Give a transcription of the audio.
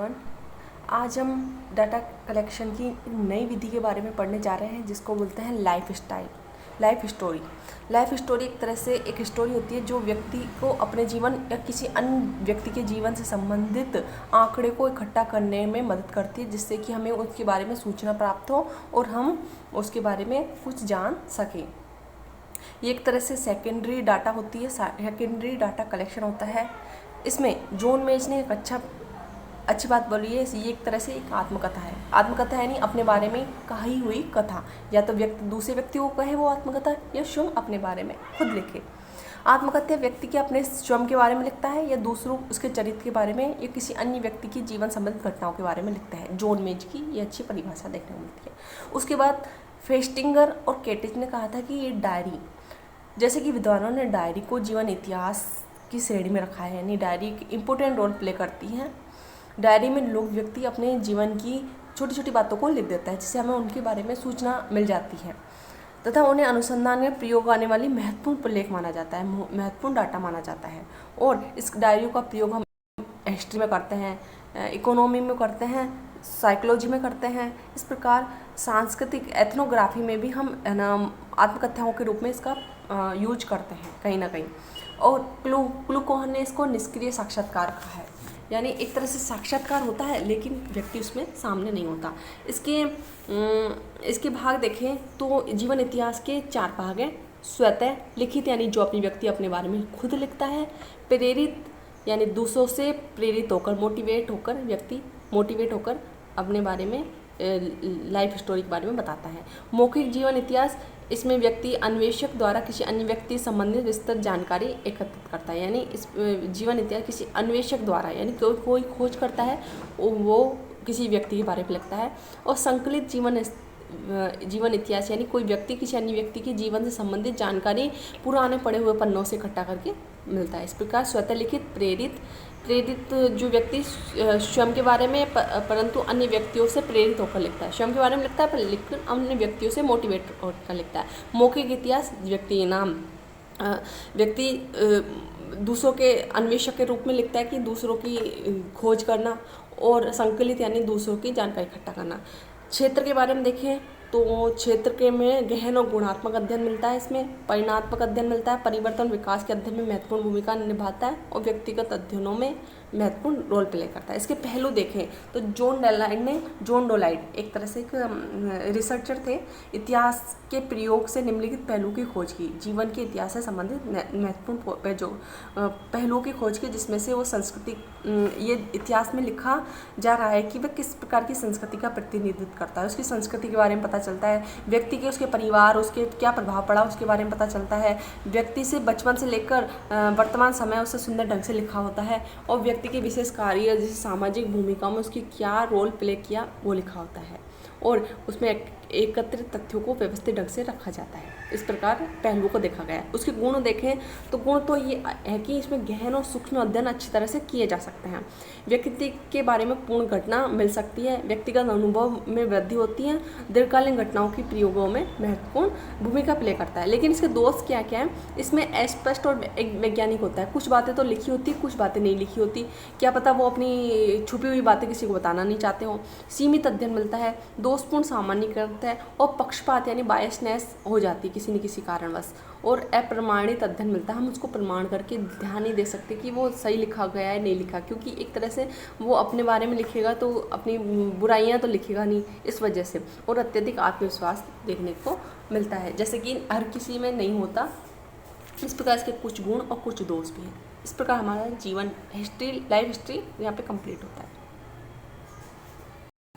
आज हम data collection की नई विधि के बारे में पढ़ने जा रहे हैं जिसको बोलते हैं लाइफ स्टोरी। लाइफ स्टोरी एक तरह से एक स्टोरी होती है जो व्यक्ति को अपने जीवन या किसी अन्य व्यक्ति के जीवन से संबंधित आंकड़े को इकट्ठा करने में मदद करती है, जिससे कि हमें उसके बारे में सूचना प्राप्त हो और हम उसके बारे में कुछ जान सकें। ये एक तरह से सेकेंडरी डाटा होती है, सेकेंडरी डाटा कलेक्शन होता है। इसमें जॉन मेज ने एक अच्छी बात बोली है। ये एक तरह से एक आत्मकथा है। आत्मकथा यानी अपने बारे में कही हुई कथा, या तो दूसरे व्यक्ति को कहे वो आत्मकथा, या स्वयं अपने बारे में खुद लिखे। आत्मकथा व्यक्ति के अपने स्वयं के बारे में लिखता है, या दूसरों उसके चरित्र के बारे में, या किसी अन्य व्यक्ति की जीवन संबंधित घटनाओं के बारे में लिखता है। जॉन मेज की ये अच्छी परिभाषा देखने को मिलती है। उसके बाद फेस्टिंगर और केटिच ने कहा था कि ये डायरी, जैसे कि विद्वानों ने डायरी को जीवन इतिहास की श्रेणी में रखा है, यानी डायरी एक इम्पोर्टेंट रोल प्ले करती है। डायरी में व्यक्ति अपने जीवन की छोटी छोटी बातों को लिख देता है, जिससे हमें उनके बारे में सूचना मिल जाती है तथा उन्हें अनुसंधान में प्रयोग आने वाली महत्वपूर्ण प्रलेख माना जाता है, महत्वपूर्ण डाटा माना जाता है। और इस डायरी का प्रयोग हम हिस्ट्री में करते हैं, इकोनॉमी में करते हैं, साइकोलॉजी में करते हैं। इस प्रकार सांस्कृतिक एथनोग्राफी में भी हम आत्मकथाओं के रूप में इसका यूज करते हैं कहीं ना कहीं। और क्लूकोहन ने इसको निष्क्रिय साक्षात्कार कहा है, यानी एक तरह से साक्षात्कार होता है लेकिन व्यक्ति उसमें सामने नहीं होता। इसके भाग देखें तो जीवन इतिहास के 4 भाग हैं। स्वतः लिखित, यानी जो अपनी व्यक्ति अपने बारे में खुद लिखता है। प्रेरित, यानी दूसरों से प्रेरित होकर, व्यक्ति मोटिवेट होकर अपने बारे में लाइफ स्टोरी के बारे में बताता है। मौखिक जीवन इतिहास, इसमें व्यक्ति अन्वेषक द्वारा किसी अन्य व्यक्ति संबंधित विस्तृत जानकारी एकत्रित करता है, यानी इस जीवन इतिहास किसी अन्वेषक द्वारा, यानी कोई खोज करता है वो किसी व्यक्ति के बारे में लिखता है। और संकलित जीवन इतिहास, यानी कोई व्यक्ति किसी अन्य व्यक्ति के जीवन से संबंधित जानकारी पुराने पढ़े हुए पन्नों से इकट्ठा करके मिलता है। इस प्रकार स्वतः लिखित, प्रेरित जो व्यक्ति स्वयं के बारे में परंतु अन्य व्यक्तियों से प्रेरित होकर लिखता है, स्वयं के बारे में लिखता है पर लेकिन अन्य व्यक्तियों से मोटिवेट होकर लिखता है। मौखिक इतिहास, व्यक्ति दूसरों के अन्वेषक के रूप में लिखता है कि दूसरों की खोज करना। और संकलित यानी दूसरों की जानकारी इकट्ठा करना। क्षेत्र के बारे में देखें तो क्षेत्र के में गहन और गुणात्मक अध्ययन मिलता है, इसमें परिणात्मक अध्ययन मिलता है, परिवर्तन विकास के अध्ययन में महत्वपूर्ण भूमिका निभाता है और व्यक्तिगत अध्ययनों में महत्वपूर्ण रोल प्ले करता है। इसके पहलू देखें तो जॉन डोलाइड एक तरह से एक रिसर्चर थे, इतिहास के प्रयोग से निम्नलिखित पहलू की खोज की। जीवन के इतिहास से संबंधित महत्वपूर्ण जो पहलुओं की खोज की, जिसमें से वो संस्कृति, ये इतिहास में लिखा जा रहा है कि वह किस प्रकार की संस्कृति का प्रतिनिधित्व करता है, उसकी संस्कृति के बारे में पता चलता है। व्यक्ति के, उसके परिवार, उसके क्या प्रभाव पड़ा उसके बारे में पता चलता है। व्यक्ति से बचपन से लेकर वर्तमान समय उसे सुंदर ढंग से लिखा होता है। और व्यक्ति के विशेष कार्य जैसे सामाजिक भूमिका में उसकी क्या रोल प्ले किया वो लिखा होता है। और उसमें एकत्रित तथ्यों को व्यवस्थित ढंग से रखा जाता है। इस प्रकार पहलुओं को देखा गया है। उसके गुण देखें तो गुण तो ये है कि इसमें गहन और सूक्ष्म अध्ययन अच्छी तरह से किए जा सकते हैं। व्यक्ति के बारे में पूर्ण घटना मिल सकती है, व्यक्तिगत अनुभव में वृद्धि होती है, दीर्घकालीन घटनाओं की प्रयोगों में महत्वपूर्ण भूमिका प्ले करता है। लेकिन इसके दोष क्या क्या है, इसमें अस्पष्ट और एक वैज्ञानिक होता है। कुछ बातें तो लिखी होती, कुछ बातें नहीं लिखी होती, क्या पता वो अपनी छुपी हुई बातें किसी को बताना नहीं चाहते हो। सीमित अध्ययन मिलता है, दोषपूर्ण सामान्यीकरण है और पक्षपात यानी बायसनेस हो जाती है किसी न किसी कारणवश। और अप्रमाणित अध्ययन मिलता है, हम उसको प्रमाण करके ध्यान नहीं दे सकते कि वो सही लिखा गया है नहीं लिखा, क्योंकि एक तरह से वो अपने बारे में लिखेगा तो अपनी बुराइयां तो लिखेगा नहीं, इस वजह से। और अत्यधिक आत्मविश्वास देखने को मिलता है, जैसे कि हर किसी में नहीं होता। इस प्रकार इसके कुछ गुण और कुछ दोष भी हैं। इस प्रकार हमारा जीवन लाइफ हिस्ट्री यहाँ पे कंप्लीट होता है।